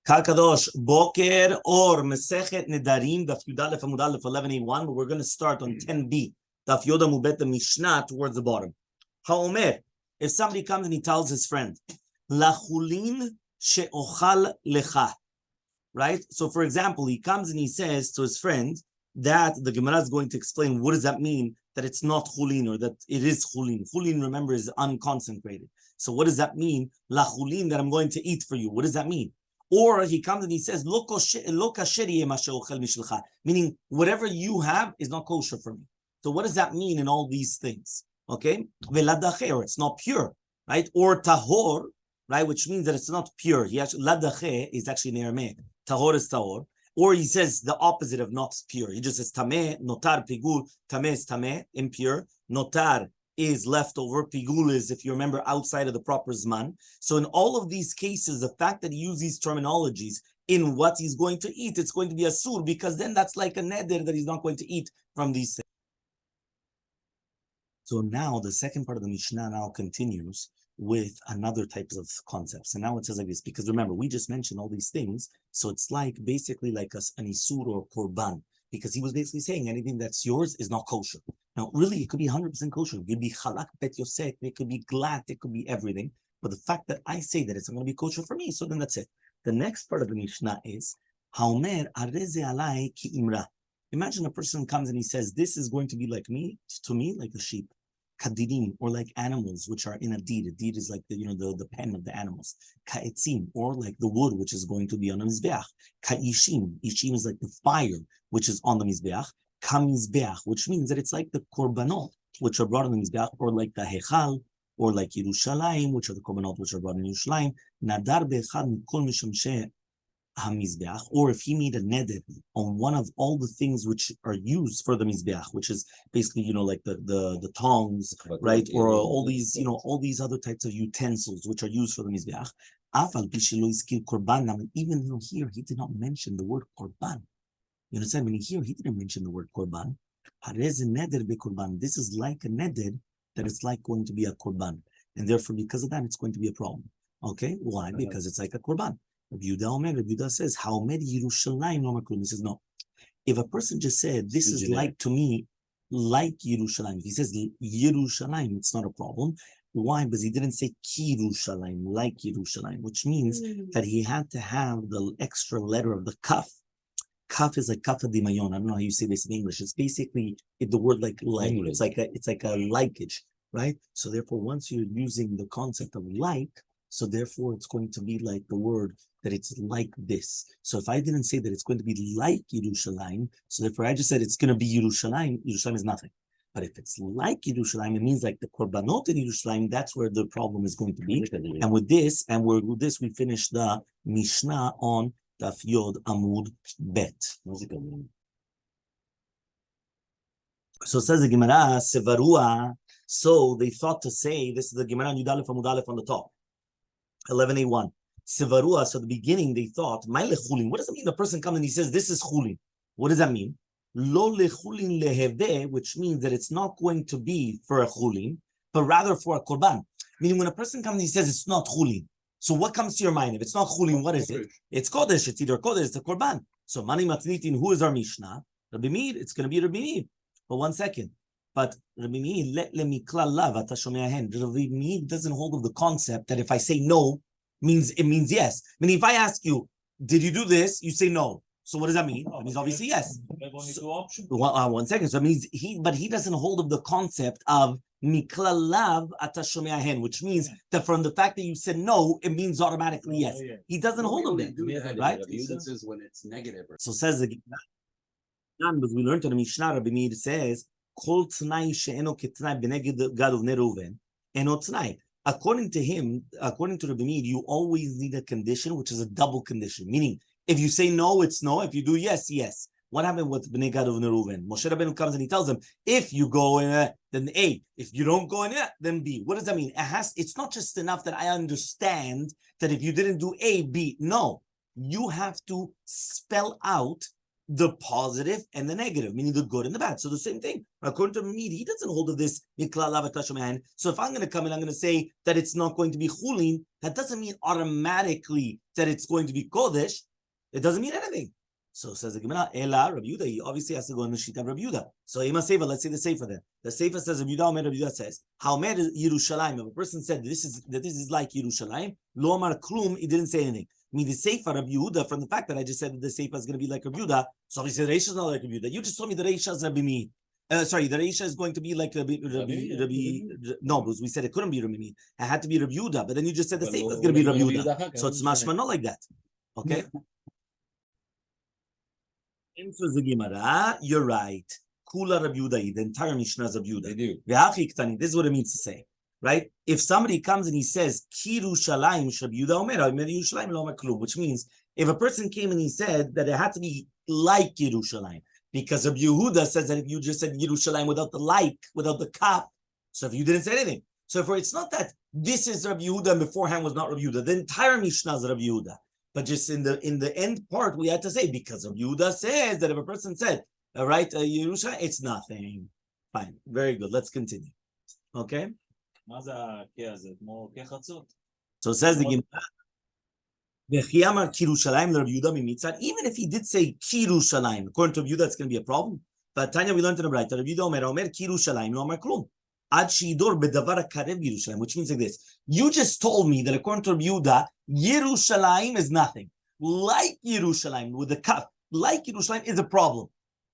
Kalkadosh Boker or Masechet Nedarim Daf Yomi Amud Aleph 11A1. But we're going to start on 10b. Daf Yomi Mubet the Mishnah towards the bottom. Haomer. If somebody comes and he tells his friend, Lachulin she'ochal lecha. Right? So, for example, he comes and he says to his friend that the Gemara is going to explain what does that mean that it's not chulin or that it is chulin. Chulin, remember, is unconsecrated. So, what does that mean? Lachulin, that I'm going to eat for you. What does that mean? Or he comes and he says, meaning whatever you have is not kosher for me. So what does that mean in all these things? Okay? It's not pure, right? Or tahor, right? Which means that it's not pure. Ladache is actually in Aramaic. Tahor is tahor. Or he says the opposite of not pure. He just says tameh, notar, pigul. Tameh is tameh, impure. Notar is leftover. Pigul is, if you remember, outside of the proper zman. So in all of these cases, the fact that he uses these terminologies in what he's going to eat, it's going to be asur, because then that's like a neder that he's not going to eat from these things. So now the second part of the Mishnah now continues with another types of concepts. And now it says like this, because remember, we just mentioned all these things. So it's like basically like an isur or korban, because he was basically saying anything that's yours is not kosher. Now, really, it could be 100% kosher. It could be chalak bet yosek, it could be glat, it could be everything. But the fact that I say that it's not going to be kosher for me, so then that's it. The next part of the Mishnah is, Haomer areze alai ki imra. Imagine a person comes and he says, this is going to be like me, to me, like a sheep. Kadirim, or like animals, which are in a deed. A deed is like the pen of the animals. Ka'etzim, or like the wood, which is going to be on the mizbeach. Ka'ishim, ishim is like the fire, which is on the mizbeach. Kamizbeach, which means that it's like the korbanot, which are brought on the mizbeach, or like the Hechal, or like Yerushalayim, which are the korbanot which are brought in Yerushalayim. Nadar be'echad mikol mishamsheh hamizbeach, or if he made a neder on one of all the things which are used for the mizbeach, which is basically like the tongs, right, or all these all these other types of utensils which are used for the mizbeach. Afal bishelo iskil korban. Now, even though here he did not mention the word korban. You understand? When here he didn't mention the word korban. This is like a neder that it's like going to be a korban, and therefore because of that it's going to be a problem. Okay, why? Because it's like a korban. Rabbi Yehuda says, "Haomer Yerushalayim lo maklum." He says, no. If a person just said, "This is like to me, like Yerushalayim," if he says Yerushalayim, it's not a problem. Why? Because he didn't say ki Yerushalayim, like Yerushalayim, which means that he had to have the extra letter of the kaf. Kaf is like kafa dimayon. I don't know how you say this in English. It's basically the word like. It's like a likeage, right? So therefore, once you're using the concept of like, so therefore it's going to be like the word that it's like this. So if I didn't say that it's going to be like Yerushalayim, so therefore I just said it's going to be Yerushalayim. Yerushalayim is nothing. But if it's like Yerushalayim, it means like the korbanot in Yerushalayim. That's where the problem is going to be. And with this, we finish the Mishnah on Daf Yod Amud Bet. So it says the Gemara, Sevarua. So they thought to say, this is the Gemara Yud Aleph Amud Aleph on the top. 11A1. Sevarua. So at the beginning they thought, "My lechulin." What does it mean? The person comes and he says, "This is chulin." What does that mean? Lo lechulin leheve, which means that it's not going to be for a chulin, but rather for a korban. Meaning, when a person comes and he says it's not chulin, so what comes to your mind? If it's not chulin, what is it? It's kodesh. It's either kodesh, it's a korban. So mani matnitin. Who is our Mishnah? Rabbi Meir. It's going to be Rabbi Meir. But 1 second. But Rabbi Meir, let me klalav atashomei hand. Rabbi Meir doesn't hold of the concept that if I say no, it means yes. I mean, if I ask you, did you do this? You say no. So what does that mean? It means obviously yes. So, 1 second. So it means he doesn't hold of the concept of miklalav atashomei hand, which means that from the fact that you said no, it means automatically yes. He doesn't hold of it, right? This is when it's negative. So says the because we learned in the Mishnah, Rabbi Meir says, Kol tnai she'eno ketnai b'neged gad uvnei Reuven eno tnai. According to him, according to Rabbi Meir, you always need a condition, which is a double condition. Meaning, if you say no, it's no. If you do yes, yes. What happened with b'nei gad uvnei Reuven? Moshe Rabbeinu comes and he tells them, if you go in, then A. If you don't go in, then B. What does that mean? It's not just enough that I understand that if you didn't do A, B. No. You have to spell out the positive and the negative, meaning the good and the bad. So the same thing. According to Mead, he doesn't hold of this. So if I'm going to come and I'm going to say that it's not going to be chulin, that doesn't mean automatically that it's going to be kodesh. It doesn't mean anything. So says the Gemara, Ela, Rabbi Yehuda, he obviously has to go in the sheet of Rabbi Yehuda. So Ema Seifa, let's say the Seifa there. The Seifa says, Rabbi Yehuda says, how Mer Yerushalayim, if a person said this is like Yerushalayim, Lo Amar Klum, he didn't say anything. I mean, the Seifa Rabbi Yehuda, from the fact that I just said that the Seifa is going to be like Rabbi Yehuda, so obviously the Reisha is not like Rabbi Yehuda. You just told me the Reisha is Rabbi Mead. Sorry, the Reisha is going to be like Rabbi no, because we said it couldn't be Rabbi Mead. It had to be Rabbi Yehuda, but then you just said the Seifa is going to be Rabbi Yehuda. So it's mashma not like that. Okay? Answers the Gemara, you're right. Kula Rabbi Yehuda, the entire Mishnah is Rabbi Yehuda. This is what it means to say, right? If somebody comes and he says, Kiru Shalayim Rabbi Yehuda Omer Yerushalayim Lo Omer Klum, which means if a person came and he said that it had to be like Yerushalayim, because Rabbi Yehuda says that if you just said Yerushalayim without the like, without the kaf, so if you didn't say anything, so for it's not that this is Rabbi Yehuda and beforehand was not Rabbi Yehuda. The entire Mishnah is Rabbi Yehuda. But just in the end part, we had to say, because of Yehuda says that if a person said, all right, Yerusha, it's nothing. Fine. Very good. Let's continue. Okay? So it says the Gemara, even if he did say Kirushalayim, according to Yehuda, that's going to be a problem. But Tanya, we learned in the Braita, Rabbi Yehuda Omer Kirushalayim, no Omer Klum. Which means like this. You just told me that according to Rabbi Yehuda, Yerushalayim is nothing. Like Yerushalayim, with the kaf, like Yerushalayim is a problem.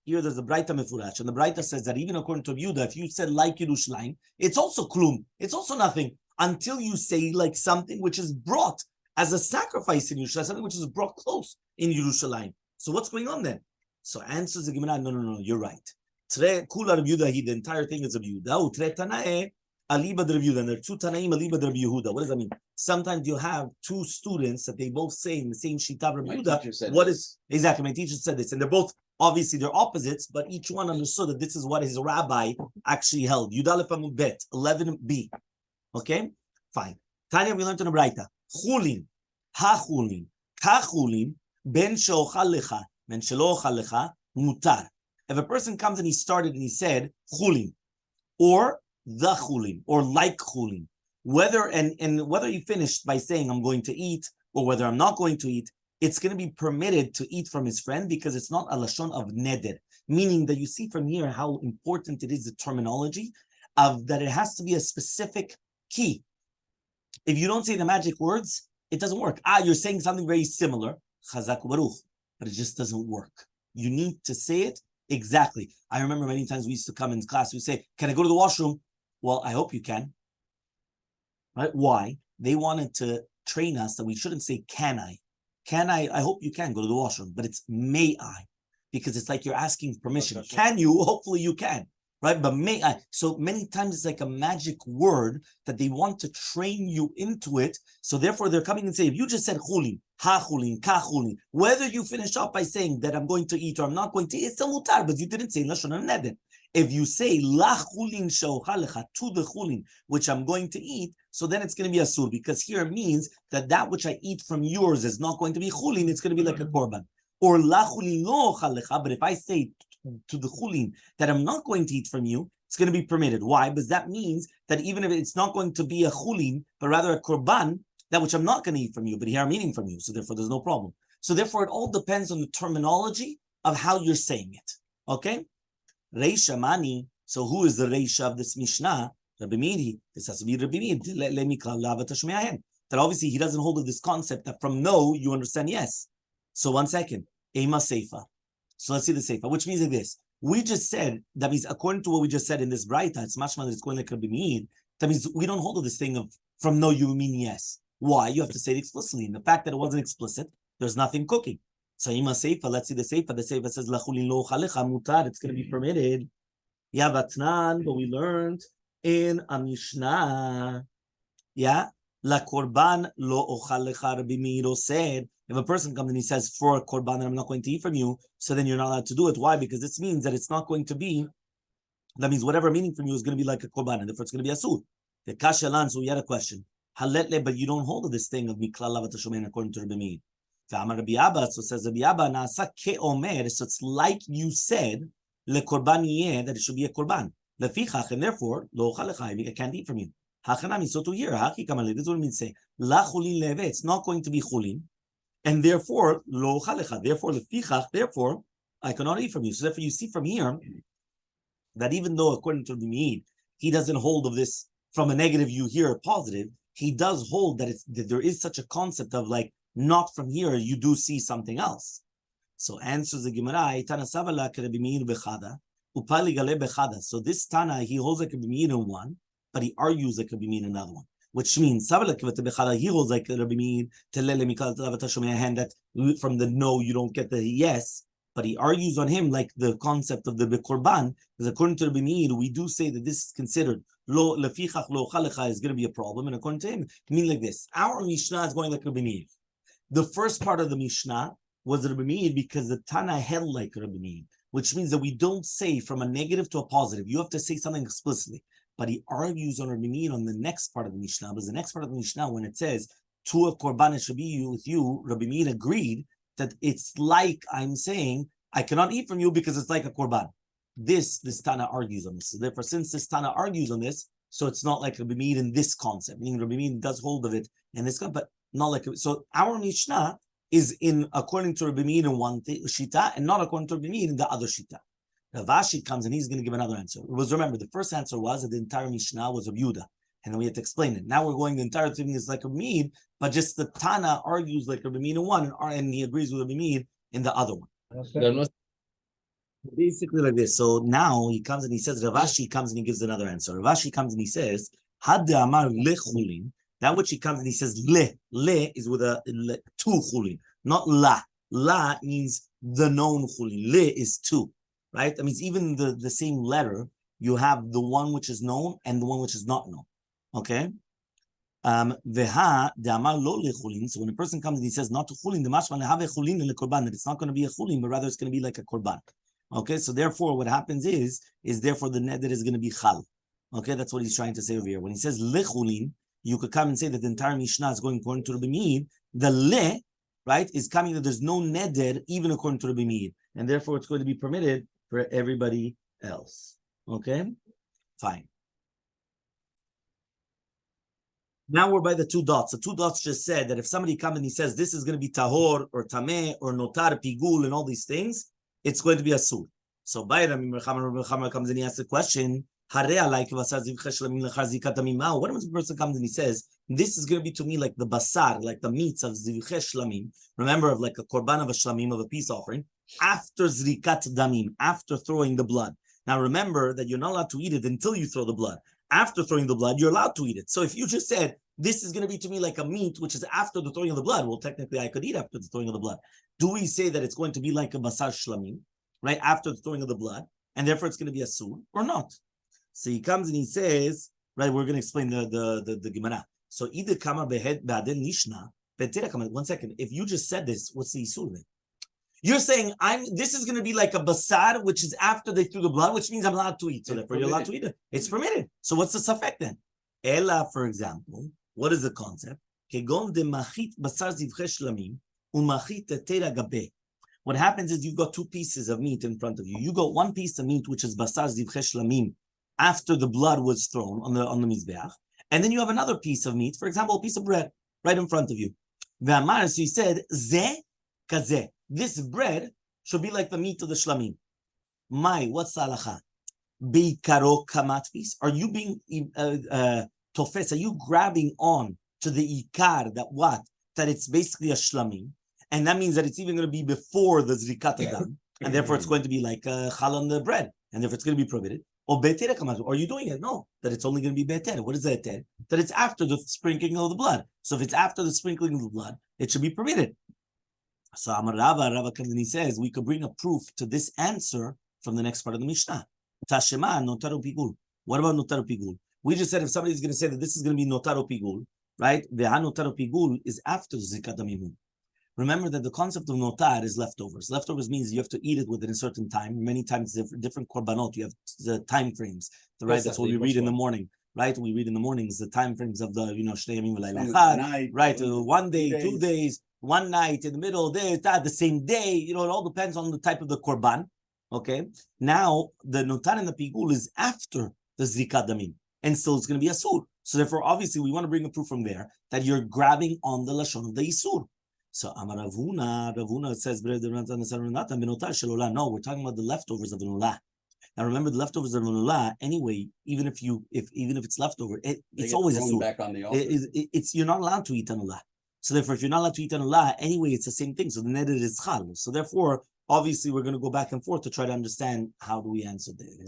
Here there's a Braita Mefurash, and the Braita says that even according to Rabbi Yehuda, if you said like Yerushalayim, it's also klum. It's also nothing until you say like something which is brought as a sacrifice in Yerushalayim, something which is brought close in Yerushalayim. So what's going on then? So answers the Gemara, no, you're right. Kula Rabbi Yehuda, the entire thing is Rabbi Yehuda. Tre Tanae, Aliba Rabbi Yehuda. And there are two Tanaim, Aliba Rabbi Yehuda. What does that mean? Sometimes you have two students that they both say in the same shita Rabbi Yehuda. What is exactly? My teacher said this, and they're both obviously they're opposites, but each one understood that this is what his rabbi actually held. Yudalef Amud Bet 11b. Okay, fine. Tanya, we learned in the Braita. Chulin, ha chulin, ka chulin, ben she'ochal lecha, ben shelo ochal lecha, mutar. If a person comes and he started and he said chulin, or the chulin, or like chulin, whether whether he finished by saying I'm going to eat, or whether I'm not going to eat, it's going to be permitted to eat from his friend because it's not a lashon of neder. Meaning that you see from here how important it is, the terminology of that it has to be a specific key. If you don't say the magic words, it doesn't work. You're saying something very similar, chazak baruch, but it just doesn't work. You need to say it exactly. I remember many times we used to come in class, we say, can I go to the washroom? Well, I hope you can. Right? Why? They wanted to train us that we shouldn't say, can I? Can I hope you can go to the washroom, but it's may I, because it's like you're asking permission. Can you? Hopefully you can, right? But may I? So many times it's like a magic word that they want to train you into it. So therefore they're coming and say, if you just said chulin, ha chulin, ka chulin, whether you finish up by saying that I'm going to eat or I'm not going to eat, it's a mutar, but you didn't say lashon neder. If you say la chulin she'ochalecha, to the chulin, which I'm going to eat, so then it's going to be asur, because here it means that which I eat from yours is not going to be chulin, it's going to be like a korban. Or la chulin lo ochalecha, but if I say to the chulin that I'm not going to eat from you, it's going to be permitted. Why? Because that means that even if it's not going to be a chulin, but rather a korban, that which I'm not going to eat from you, but here I'm eating from you, so therefore there's no problem. So therefore it all depends on the terminology of how you're saying it. Okay? Reisha Mani. So who is the Reisha of this Mishnah? Rabbi Meiri. This has to be Rabbi Meiri. That obviously he doesn't hold of this concept that from no you understand yes. So one second. Ema Seifa. So let's see the Seifa, which means like this. We just said, that means according to what we just said in this Braita, it's mashma that it's going like Rabbi Meiri. That means we don't hold of this thing of from no you mean yes. Why? You have to say it explicitly. And the fact that it wasn't explicit, there's nothing cooking. So Ima Seifa, let's see the Seifa. The Seifa says, Lachulin lo chalecha mutar, it's going to be permitted. Yeah, Vatnan, but we learned in a Mishnah, yeah, La Korban lo ochalecha, Rabbi Meir said, if a person comes and he says, for a Korban, I'm not going to eat from you, so then you're not allowed to do it. Why? Because this means that it's not going to be, that means whatever meaning from you is going to be like a Korban, and therefore it's going to be asur. The Kashalan, so we had a question. Haletle, but you don't hold of this thing of Mikla Lavat Hashomen according to Rabbi Meir. Rabbi Abba, so says Rabbi Abba, Nasa ke'omer, so it's like you said, lekorban yeh, that it should be a korban. Lefichach, and therefore, lo ochal I can't eat from you. Hachanami, so to hear, haki kamale, this is what it means to say, la chulin leve, it's not going to be chulin, and therefore, lo ochal therefore, lefichach, therefore, I cannot eat from you. So therefore, you see from here, that even though according to the Meid, he doesn't hold of this from a negative, you hear a positive, he does hold that there is such a concept of like, not from here, you do see something else. So answers the Gemara, so this Tana, he holds like a Meid in one, but he argues like a Meid in another one. Which means he holds like a Meid, that from the no, you don't get the yes. But he argues on him like the concept of the Bekorban, because according to Rabbi Meir, we do say that this is considered lo lefichach lo chalecha is going to be a problem, and according to him, it means like this. Our Mishnah is going like Rabbi Meir. The first part of the Mishnah was Rabbi Meir because the Tana held like Rabbi Meir, which means that we don't say from a negative to a positive. You have to say something explicitly. But he argues on Rabbi Meir on the next part of the Mishnah. Because the next part of the Mishnah, when it says to a korban it should be with you, Rabbi Meir agreed that it's like I'm saying, I cannot eat from you because it's like a korban. This Tana argues on this. So therefore, since this Tana argues on this, so it's not like Rabbi Meir in this concept. Meaning Rabbi Meir does hold of it in this concept, but not like so. Our Mishnah is in according to Rabbi Meir in one shita, and not according to Rabbi Meir in the other shita. Ravashi comes and he's going to give another answer. Remember, the first answer was that the entire Mishnah was Rabbi Yehuda, and then we had to explain it. Now we're going, the entire thing is like Rabbi Meir, but just the Tana argues like Rabbi Meir in one, and he agrees with Rabbi Meir in the other one. Okay. Basically like this. So now he comes and he says, Ravashi comes and he gives another answer. Ravashi comes and he says, Had amar le chulin. That which he comes and he says, le is with a two chulin, not la. La means the known chulin. Le is two, right? That means even the same letter, you have the one which is known and the one which is not known. Okay? Veha de amar lo le chulin. So when a person comes and he says not to chulin, the mashma have a chulin le korban, that it's not going to be a chulin, but rather it's going to be like a korban. Okay, so therefore what happens is therefore the neder is going to be chal. Okay, that's what he's trying to say over here. When he says le chulin, you could come and say that the entire Mishnah is going according to Rabbi Meir. The le, right, is coming that there's no neder even according to Rabbi Meir, and therefore it's going to be permitted for everybody else. Okay, fine. Now we're by the two dots. The two dots just said that if somebody comes and he says this is going to be tahor or tameh or notar pigul and all these things, it's going to be asur. So Bayram comes and he asks the question, what if a person comes and he says, this is going to be to me like the basar, like the meats of zivche shlamim, remember, of like a korban of a shlamim, of a peace offering, after zrikat damim, after throwing the blood. Now remember that you're not allowed to eat it until you throw the blood. After throwing the blood, you're allowed to eat it. So if you just said, this is going to be to me like a meat, which is after the throwing of the blood, well, technically I could eat after the throwing of the blood. Do we say that it's going to be like a basar shlamim, right, after the throwing of the blood, and therefore it's going to be a sur, or not? So he comes and he says, right, we're going to explain the Gemara. So either kama behed ba'adel nishna, one second, if you just said this, what's the isur then? You're saying this is going to be like a basar, which is after they threw the blood, which means I'm allowed to eat. So therefore you're allowed to eat it. It's permitted. So what's the suffect then? Ela, for example, what is the concept? Kegon de machit basar zivche shlamim umachit tetera gabe. What happens is you've got two pieces of meat in front of you. You got one piece of meat, which is basar zivche shlamim, after the blood was thrown on the mizbeach, and then you have another piece of meat, for example, a piece of bread, right in front of you. So he said, Zeh kazeh. This bread should be like the meat of the shlamim. What's the halacha? Beikaro kamatvis. Are you being tofes? Are you grabbing on to the ikar that it's basically a shlamim, and that means that it's even going to be before the zrikat adam, and therefore it's going to be like chal on the bread, and therefore it's going to be prohibited. Or beter kamatvis. Are you doing it? No, that it's only going to be beter. What is that? That it's after the sprinkling of the blood. So if it's after the sprinkling of the blood, it should be permitted. So Amar Rava comes and he says, we could bring a proof to this answer from the next part of the Mishnah. Tashema notaru pigul. What about notaru pigul? We just said if somebody's going to say that this is going to be notaru pigul, right? Veha notaru pigul is after zikat damim. Remember that the concept of notar is leftovers. Leftovers means you have to eat it within a certain time. Many times different korbanot, you have the time frames. Right? That's what we read in the morning. Right, we read in the mornings the time frames of the Shnei Yamim V'Layla Echad, right? 1 day, 2 days, one night, in the middle, this, that, the same day. It all depends on the type of the korban. Okay. Now the notan and the pigul is after the zrikat damim, and still it's going to be asur. So therefore, obviously, we want to bring a proof from there that you're grabbing on the lashon of the isur. So Amar Ravuna says, no, we're talking about the leftovers of an ulah. Now remember, the leftovers of an ulah, anyway, even if it's leftover, it's always asur. Back on the altar. It's you're not allowed to eat an ulah. So therefore, if you're not allowed to eat an ulah, anyway, it's the same thing. So the neder is chal. So therefore, obviously, we're going to go back and forth to try to understand how do we answer this.